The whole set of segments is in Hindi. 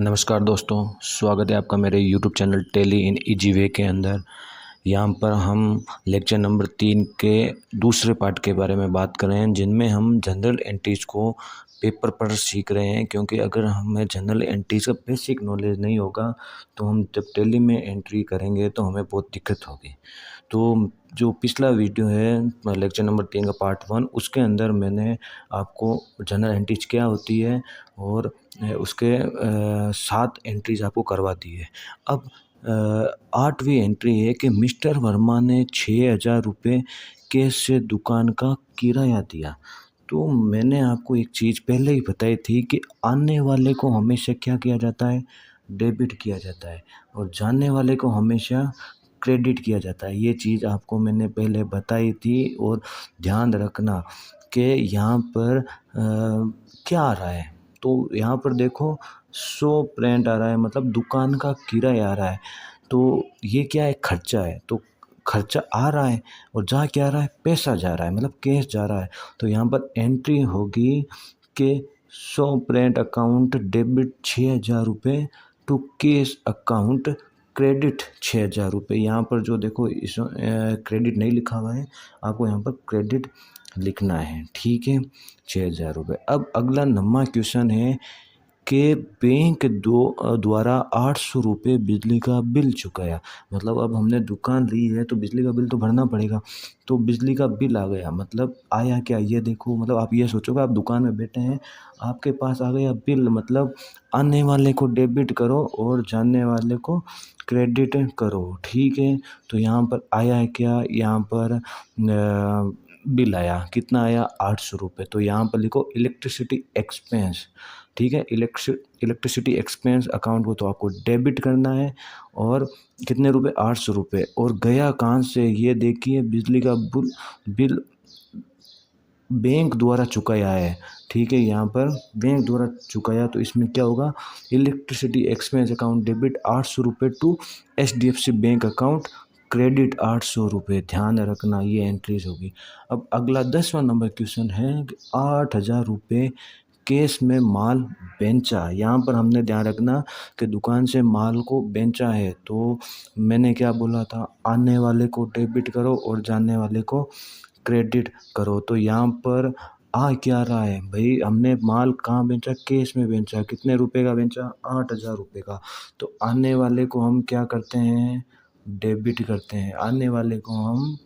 नमस्कार दोस्तों, स्वागत है आपका मेरे YouTube channel Tally in easy way के अंदर। यहाँ पर हम लेक्चर नंबर 3 के दूसरे पार्ट के बारे में बात कर रहे हैं, जिनमें हम जनरल एंट्रीज को पेपर पर सीख रहे हैं। क्योंकि अगर हमें जनरल एंट्रीज का बेसिक नॉलेज नहीं होगा तो हम जब टेली में एंट्री करेंगे तो हमें बहुत दिक्कत होगी। तो जो पिछला वीडियो है लेक्चर नंबर 3 का पार्ट 1, उसके अंदर मैंने आपको जनरल एंट्रीज क्या होती है और उसके 7 एंट्रीज आपको करवा दी है। अब 8वीं एंट्री है कि मिस्टर वर्मा ने 6,000 रुपये कैश से दुकान का किराया दिया। तो मैंने आपको एक चीज़ पहले ही बताई थी कि आने वाले को हमेशा क्या किया जाता है, डेबिट किया जाता है, और जाने वाले को हमेशा क्रेडिट किया जाता है। ये चीज़ आपको मैंने पहले बताई थी। और ध्यान रखना कि यहाँ पर क्या आ रहा है। तो यहाँ पर देखो 100 रेंट आ रहा है, मतलब दुकान का किराया आ रहा है। तो ये क्या है, खर्चा है। तो खर्चा आ रहा है और जा क्या रहा है, पैसा जा रहा है, मतलब कैश जा रहा है। तो यहाँ पर एंट्री होगी कि 100 रेंट अकाउंट डेबिट 6,000 रुपये टू कैश अकाउंट क्रेडिट 6,000 रुपये। यहाँ पर जो देखो इस क्रेडिट नहीं लिखा हुआ है, आपको यहाँ पर क्रेडिट लिखना है, ठीक है। 6,000 रुपये। अब अगला 9वां क्वेश्चन है कि बैंक द्वारा 800 रुपये बिजली का बिल चुकाया। मतलब अब हमने दुकान ली है तो बिजली का बिल तो भरना पड़ेगा। तो बिजली का बिल आ गया, मतलब आया क्या, ये देखो। मतलब आप ये सोचोगे, आप दुकान में बैठे हैं, आपके पास आ गया बिल, मतलब आने वाले को डेबिट करो और जाने वाले को क्रेडिट करो, ठीक है। तो यहाँ पर आया है क्या, यहाँ पर बिल आया, कितना आया, 800 रुपये। तो यहाँ पर लिखो इलेक्ट्रिसिटी एक्सपेंस, ठीक है। इलेक्ट्रिसिटी एक्सपेंस अकाउंट को तो आपको डेबिट करना है। और कितने रुपए, 800 रुपये। और गया कहाँ से, ये देखिए, बिजली का बिल बैंक द्वारा चुकाया है, ठीक है। यहाँ पर बैंक द्वारा चुकाया, तो इसमें क्या होगा, इलेक्ट्रिसिटी एक्सपेंस अकाउंट डेबिट 800 रुपये to HDFC bank account credit 800 रुपये। ध्यान रखना, ये एंट्रीज होगी। अब अगला 10वां नंबर क्वेश्चन है कि 8,000 रुपये कैश में माल बेचा। यहाँ पर हमने ध्यान रखना कि दुकान से माल को बेचा है। तो मैंने क्या बोला था, आने वाले को डेबिट करो और जाने वाले को क्रेडिट करो। तो यहाँ पर आ क्या रहा है भाई, हमने माल कहाँ बेचा, कैश में बेचा। कितने रुपए का बेचा, 8,000 रुपये का। तो आने वाले को हम क्या करते हैं, डेबिट करते हैं। आने वाले को हम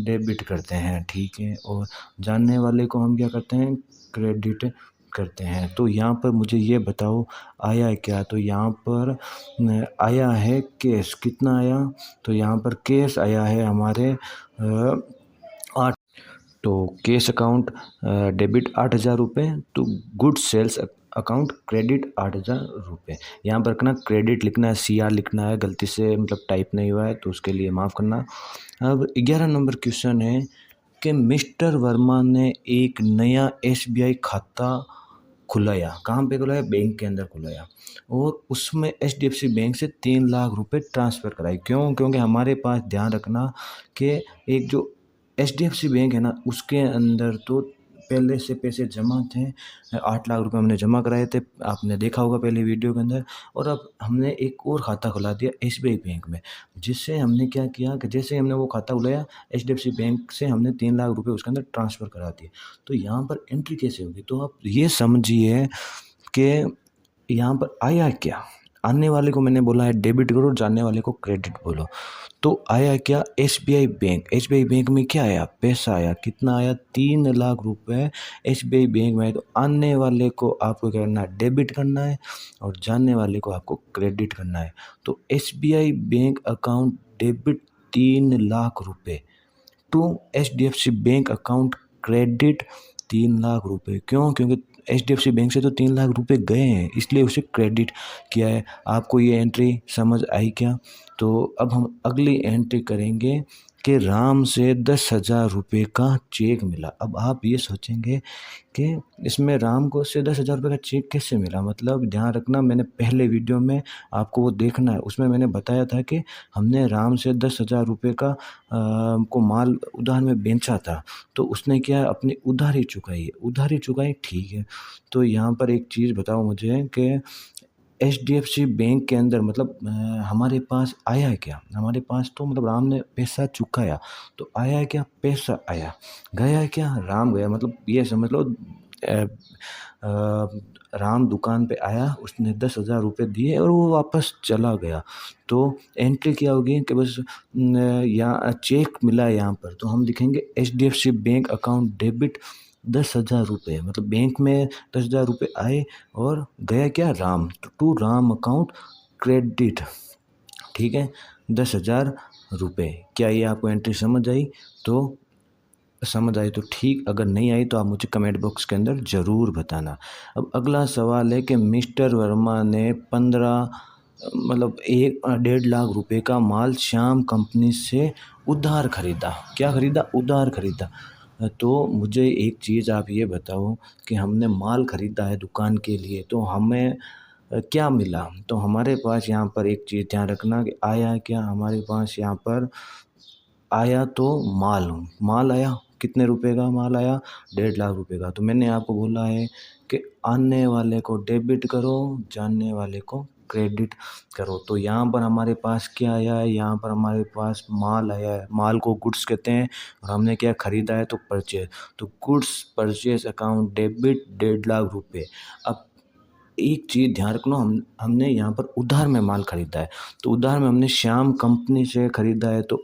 डेबिट करते हैं, ठीक है। और जाने वाले को हम क्या करते हैं, क्रेडिट करते हैं। तो यहाँ पर मुझे ये बताओ आया है क्या। तो यहाँ पर आया है कैश, कितना आया, तो यहाँ पर कैश आया है हमारे 8। तो कैश अकाउंट डेबिट 8,000 रुपये to good sales account credit 8,000 रुपये। यहाँ पर ना क्रेडिट लिखना है, CR लिखना है, गलती से मतलब टाइप नहीं हुआ है तो उसके लिए माफ़ करना। अब 11 नंबर क्वेश्चन है कि मिस्टर वर्मा ने एक नया SBI खाता खुलाया। कहाँ पे खुलाया, बैंक के अंदर खुलाया। और उसमें HDFC बैंक से 3 लाख रुपए ट्रांसफ़र कराए। क्यों, क्योंकि हमारे पास ध्यान रखना कि एक जो HDFC बैंक है ना, उसके अंदर तो पहले से पैसे जमा थे। 8 लाख रुपए हमने जमा कराए थे, आपने देखा होगा पहले वीडियो के अंदर। और अब हमने एक और खाता खुला दिया SBI बैंक में, जिससे हमने क्या किया कि जैसे हमने वो खाता खुलाया, HDFC बैंक से हमने 3 लाख रुपए उसके अंदर ट्रांसफ़र करा दिए। तो यहाँ पर एंट्री कैसे होगी, तो आप ये समझिए कि यहाँ पर आया क्या, आने वाले को मैंने बोला है डेबिट करो, जाने वाले को क्रेडिट बोलो। तो आया क्या, SBI बैंक। SBI बैंक में क्या आया, पैसा आया। कितना आया, 3 लाख रुपए SBI बैंक में आए। तो आने वाले को आपको क्या करना है, डेबिट करना है, और जाने वाले को आपको क्रेडिट करना है। तो SBI bank account debit 3 lakh रुपए to HDFC bank account credit 3 lakh रुपए। क्यों, क्योंकि HDFC बैंक से तो 3 लाख रुपए गए हैं, इसलिए उसे क्रेडिट किया है। आपको ये एंट्री समझ आई क्या। तो अब हम अगली एंट्री करेंगे कि राम से 10,000 रुपये का चेक मिला। अब आप ये सोचेंगे कि इसमें राम को से 10,000 रुपये का चेक कैसे मिला। मतलब ध्यान रखना, मैंने पहले वीडियो में आपको वो देखना है, उसमें मैंने बताया था कि हमने राम से 10,000 रुपये का को माल उधार में बेचा था। तो उसने क्या है, अपनी उधारी चुकाई है, उधारी चुकाई, ठीक है। तो यहाँ पर एक चीज़ बताओ मुझे कि एचडीएफसी बैंक के अंदर मतलब हमारे पास आया है क्या, हमारे पास तो मतलब राम ने पैसा चुकाया, तो आया है क्या, पैसा आया, गया है क्या, राम गया। मतलब ये समझ लो राम दुकान पे आया, उसने 10,000 रुपये दिए और वो वापस चला गया। तो एंट्री क्या होगी कि बस यहाँ चेक मिला है यहाँ पर, तो हम लिखेंगे एचडीएफसी बैंक अकाउंट डेबिट 10,000 रुपये। मतलब बैंक में 10,000 रुपये आए और गया क्या, राम, तो टू राम अकाउंट क्रेडिट। ठीक है, 10,000 रुपये। क्या ये आपको एंट्री समझ आई? तो समझ आई तो ठीक, अगर नहीं आई तो आप मुझे कमेंट बॉक्स के अंदर ज़रूर बताना। अब अगला सवाल है कि मिस्टर वर्मा ने 15 मतलब 1.5 लाख रुपए का माल श्याम कंपनी से उधार खरीदा। क्या खरीदा? उधार खरीदा। तो मुझे एक चीज़ आप ये बताओ कि हमने माल खरीदा है दुकान के लिए, तो हमें क्या मिला? तो हमारे पास यहाँ पर एक चीज़ ध्यान रखना कि आया क्या, हमारे पास यहाँ पर आया तो माल आया। कितने रुपए का माल आया? 1.5 लाख रुपए का। तो मैंने आपको बोला है कि आने वाले को डेबिट करो, जाने वाले को क्रेडिट करो। तो यहाँ पर हमारे पास क्या आया है? यहाँ पर हमारे पास माल आया है। माल को गुड्स कहते हैं और हमने क्या खरीदा है? तो परचेज। तो goods purchase account debit 1.5 lakh रुपए। अब एक चीज़ ध्यान रखना, हमने यहाँ पर उधार में माल खरीदा है, तो उधार में हमने श्याम कंपनी से खरीदा है। तो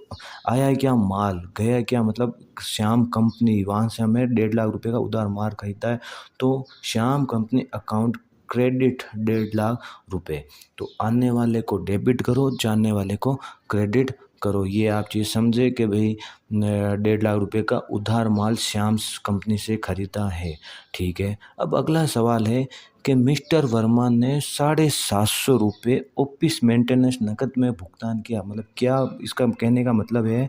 आया है क्या? माल। गया क्या? मतलब श्याम कंपनी, वहाँ से हमें 1.5 लाख रुपए का उधार माल खरीदा है, तो Shyam company account credit 1.5 lakh रुपए। तो आने वाले को डेबिट करो, जाने वाले को क्रेडिट करो। ये आप चीज़ समझे कि भाई 1.5 लाख रुपए का उधार माल श्याम कंपनी से खरीदा है। ठीक है, अब अगला सवाल है कि मिस्टर वर्मा ने 750 रुपये ऑफिस मेंटेनेंस नकद में भुगतान किया। मतलब क्या इसका कहने का मतलब है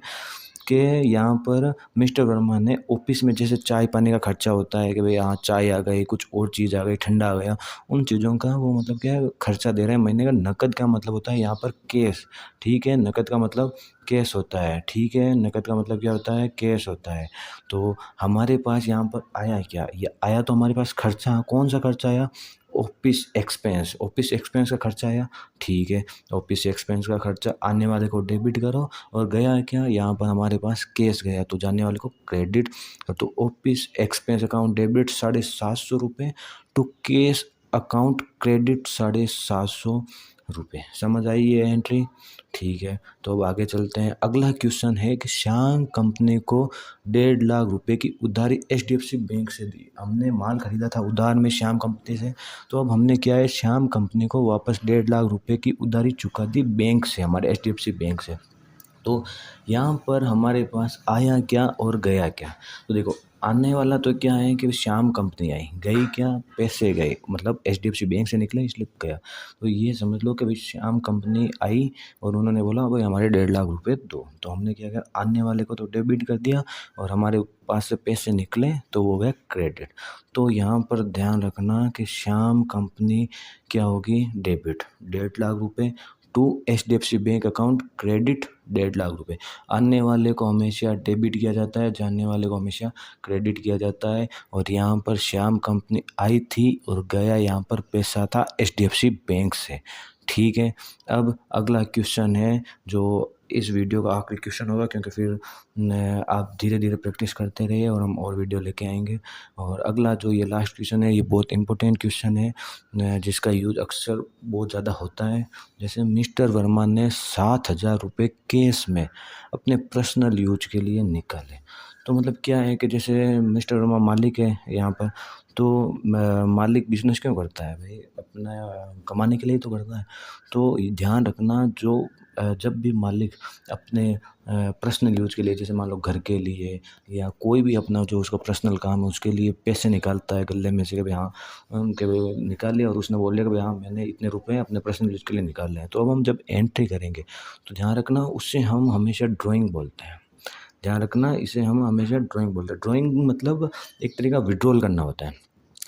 कि यहाँ पर मिस्टर वर्मा ने ऑफिस में जैसे चाय पानी का खर्चा होता है कि भाई हाँ चाय आ गई, कुछ और चीज़ आ गई, ठंडा आ गया, उन चीज़ों का वो मतलब क्या है, खर्चा दे रहे हैं महीने का। नकद का मतलब होता है यहाँ पर कैश। ठीक है, नकद का मतलब कैश होता है। ठीक है, नकद का मतलब क्या होता है? कैश होता है। तो हमारे पास यहाँ पर आया क्या? ये आया तो हमारे पास खर्चा। कौन सा खर्चा आया? Office expense. ऑफिस एक्सपेंस का खर्चा आया। ठीक है, ऑफिस एक्सपेंस का खर्चा आने वाले को डेबिट करो और गया है क्या? यहाँ पर हमारे पास कैश गया, तो जाने वाले को क्रेडिट। तो ऑफिस एक्सपेंस अकाउंट डेबिट 750 रुपये टू कैश अकाउंट क्रेडिट 750 रुपये। समझ आई ये एंट्री? ठीक है, तो अब आगे चलते हैं। अगला क्वेश्चन है कि श्याम कंपनी को 1.5 लाख रुपए की उधारी एचडीएफसी बैंक से दी। हमने माल खरीदा था उधार में श्याम कंपनी से, तो अब हमने क्या है, श्याम कंपनी को वापस 1.5 लाख रुपए की उधारी चुका दी बैंक से, हमारे एचडीएफसी बैंक से। तो यहाँ पर हमारे पास आया क्या और गया क्या? तो देखो, आने वाला तो क्या है कि श्याम कंपनी आई, गई क्या? पैसे गए, मतलब एचडीएफसी बैंक से निकले इसलिए गया। तो ये समझ लो कि भाई श्याम कंपनी आई और उन्होंने बोला भाई हमारे 1.5 लाख रुपए दो। तो हमने क्या किया, आने वाले को तो डेबिट कर दिया और हमारे पास से पैसे निकले तो वो गए क्रेडिट। तो यहाँ पर ध्यान रखना कि श्याम कंपनी क्या होगी? डेबिट 1.5 लाख रुपए to HDFC bank account credit 1.5 lakh रुपए। आने वाले को हमेशा डेबिट किया जाता है, जाने वाले को हमेशा क्रेडिट किया जाता है। और यहाँ पर श्याम कंपनी आई थी और गया यहाँ पर पैसा था एचडीएफसी बैंक से। ठीक है, अब अगला क्वेश्चन है जो इस वीडियो का आखिरी क्वेश्चन होगा, क्योंकि फिर आप धीरे धीरे प्रैक्टिस करते रहिए और हम और वीडियो लेके आएंगे। और अगला जो ये लास्ट क्वेश्चन है, ये बहुत इंपॉर्टेंट क्वेश्चन है जिसका यूज़ अक्सर बहुत ज़्यादा होता है। जैसे मिस्टर वर्मा ने 7,000 रुपये कैश में अपने पर्सनल यूज के लिए निकाले। तो मतलब क्या है कि जैसे मिस्टर वर्मा मालिक है यहाँ पर, तो मालिक बिजनेस क्यों करता है भाई? अपना कमाने के लिए तो करता है। तो ये ध्यान रखना, जो जब भी मालिक अपने पर्सनल यूज के लिए, जैसे मान लो घर के लिए या कोई भी अपना जो उसका पर्सनल काम है उसके लिए पैसे निकालता है गले में से कि भाई हाँ कि भाई निकाल लिया, और उसने बोल लिया कि भाई हाँ मैंने इतने रुपए अपने पर्सनल यूज के लिए निकाल लिए। तो अब हम जब एंट्री करेंगे तो ध्यान रखना, उससे हम हमेशा ड्राइंग बोलते हैं। ध्यान रखना, इसे हम हमेशा ड्राइंग बोलते हैं। ड्राइंग मतलब एक तरीका विड्रॉल करना होता है।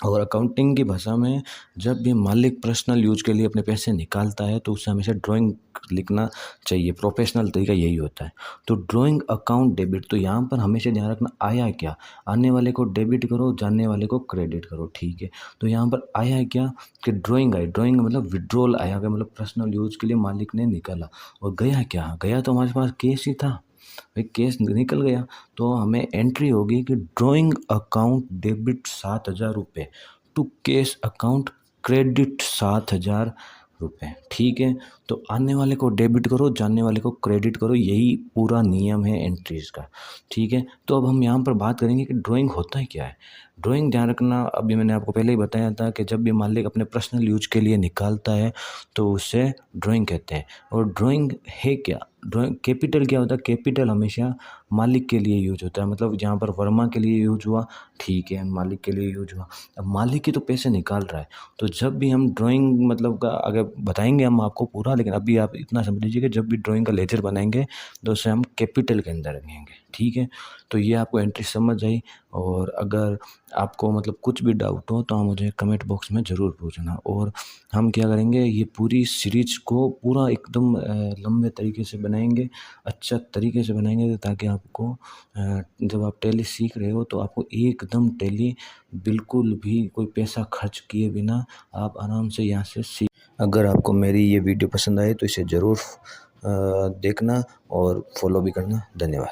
और अकाउंटिंग की भाषा में जब भी मालिक पर्सनल यूज के लिए अपने पैसे निकालता है तो उसे हमेशा ड्राइंग लिखना चाहिए। प्रोफेशनल तरीका यही होता है। तो ड्राइंग अकाउंट डेबिट, तो यहाँ पर हमेशा ध्यान रखना आया क्या, आने वाले को डेबिट करो, जाने वाले को क्रेडिट करो, ठीक है। तो यहाँ पर आया है क्या कि ड्राइंग आई, ड्राइंग मतलब विड्रॉल आया गया, मतलब पर्सनल यूज के लिए मालिक ने निकाला। और गया क्या, गया तो हमारे पास केस ही था भाई, केस निकल गया। तो हमें एंट्री होगी कि ड्राइंग अकाउंट डेबिट 7,000 रुपये टू केस अकाउंट क्रेडिट 7,000 रुपये, ठीक है। तो आने वाले को डेबिट करो, जाने वाले को क्रेडिट करो, यही पूरा नियम है एंट्रीज का, ठीक है। तो अब हम यहाँ पर बात करेंगे कि ड्राइंग होता है क्या है। ड्राइंग ध्यान रखना, अभी मैंने आपको पहले ही बताया था कि जब भी मालिक अपने पर्सनल यूज के लिए निकालता है तो उसे ड्राइंग कहते हैं। और ड्राइंग है क्या, ड्राइंग कैपिटल क्या होता है, कैपिटल हमेशा मालिक के लिए यूज होता है। मतलब जहाँ पर वर्मा के लिए यूज हुआ, ठीक है, मालिक के लिए यूज हुआ। अब मालिक ही तो पैसे निकाल रहा है। तो जब भी हम ड्राइंग मतलब का अगर बताएंगे हम आपको पूरा, लेकिन अभी आप इतना समझ लीजिए कि जब भी ड्राइंग का लेजर बनाएंगे तो उसे हम कैपिटल के अंदर रखेंगे, ठीक है। तो ये आपको एंट्री समझ आई। और अगर आपको मतलब कुछ भी डाउट हो तो आप मुझे कमेंट बॉक्स में ज़रूर पूछना। और हम क्या करेंगे, ये पूरी सीरीज को पूरा एकदम लंबे तरीके से बनाएंगे, अच्छा तरीके से बनाएंगे, ताकि आपको जब आप टैली सीख रहे हो तो आपको एकदम टैली बिल्कुल भी कोई पैसा खर्च किए बिना आप आराम से यहाँ से सीख। अगर आपको मेरी ये वीडियो पसंद आए तो इसे ज़रूर देखना और फॉलो भी करना। धन्यवाद।